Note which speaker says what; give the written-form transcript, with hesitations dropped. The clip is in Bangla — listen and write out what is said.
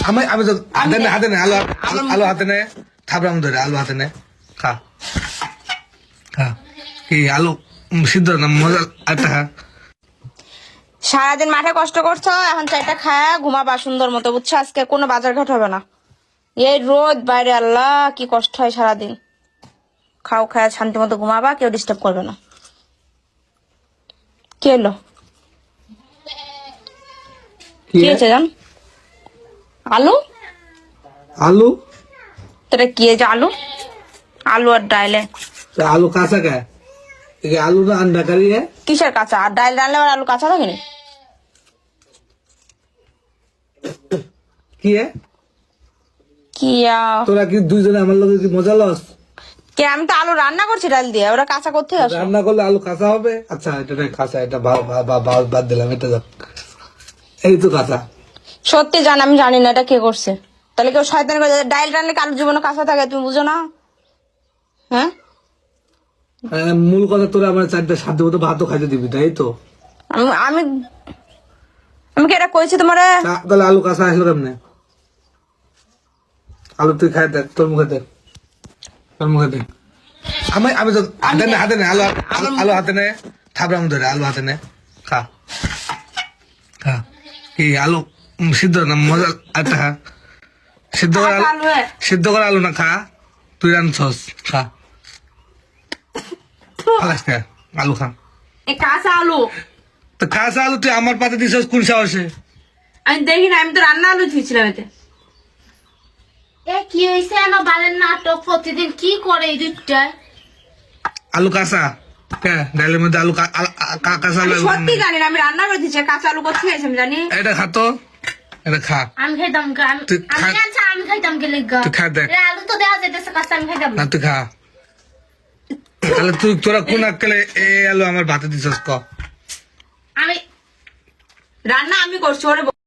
Speaker 1: আমি তো হাতে নে আলু হাতে নে থাবরাম ধরে আলু হাতে নে খা খা কি আলু সিদ্ধ না মজা একটা খা।
Speaker 2: সারাদিন মাঠে কষ্ট করছো, এখন চারটা খায়া ঘুমাবা সুন্দর মতো, বুঝছো? আজকে কোনো বাজার ঘাট হবে না। এই রোদ বাইরে, আল্লাহ কি কষ্ট হয় সারাদিন। খাও, খায়া শান্তি মতো ঘুমাবা, কেউ ডিস্টার্ব করবে না। কি এলো? কি হয়েছে জান? আলু
Speaker 1: আলু
Speaker 2: তোরা কি হয়েছে? আলু আলু আর ডাইলে।
Speaker 1: আলু কাঁচা কে আলু না अंडा करी है
Speaker 2: কিসের কাঁচা? আর ডাইল রান্নালে আর আলু কাঁচা থাকেনি?
Speaker 1: কি है
Speaker 2: কি
Speaker 1: তোরা কি দুইজনে আমার লগে কি মজা লস?
Speaker 2: কে? আমি তো আলু রান্না করছি ডাল দিয়ে, ওরা কাঁচা করতে আসো।
Speaker 1: রান্না করলে আলু কাঁচা হবে? আচ্ছা এটা নাই কাঁচা, এটা বাদ দিলাম, এটা যাক। এই তো কাঁচা।
Speaker 2: সত্যি জান, আমি জানি না এটা কে করছে। তাহলে কেউ শয়তানি করে ডাইল রান্নালে কি আলু জীবনে কাঁচা থাকে? তুমি বুঝো না? হ্যাঁ,
Speaker 1: মূল কথা তোরা আমার চারটা সাধ্য মতো ভাতও খাইতে দিবি, তাই তো?
Speaker 2: আমি আমি আমি কি এটা কইছি তোমারে?
Speaker 1: তাহলে আলু কাঁচা আসলো কেমনে? আলু তুই খাই দেখ, তোর মুখে দেখ, তোর মুখে দেখ। আমি তো হাতে নে আলু হাতে নে থাবরাম ধরে আলু হাতে নে খা খা কি আলু সিদ্ধ না মজা একটা খা। সিদ্ধ করে আলু না খা, তুই রানছস খা। আলু খা।
Speaker 2: কাঁচা আলু
Speaker 1: তো কাঁচা আলু তুই আমার পাতে দিছস কোন সাহসে?
Speaker 2: আমি দেখি না, আমি তো রান্না আলু দিয়েছিলাম এতে।
Speaker 3: এ কি হয়েছে? এনো বালের নাটক প্রতিদিন কি করে এই দুধটা?
Speaker 1: আলু কাঁচা কে ডালের মধ্যে আলু কাঁচা আলু
Speaker 2: সত্যি জানি না, আমি রান্না করে দিচ্ছি। কাঁচা আলু করতে গেছি আমি জানি।
Speaker 1: এটা খা তো, এটা খা।
Speaker 3: আমি খাইতাম
Speaker 1: তুই খা।
Speaker 3: আমি খাইতাম কে লেগা?
Speaker 1: তুই খা দেখ।
Speaker 3: আলু তো দেওয়া যাইতেছে কাঁচা, আমি খাইতাম
Speaker 1: না তুই খা। তাহলে তোরা কোন আক্কেলে এই আলু আমার ভাতে দিছস ক?
Speaker 2: আমি রান্না আমি করছি ওরে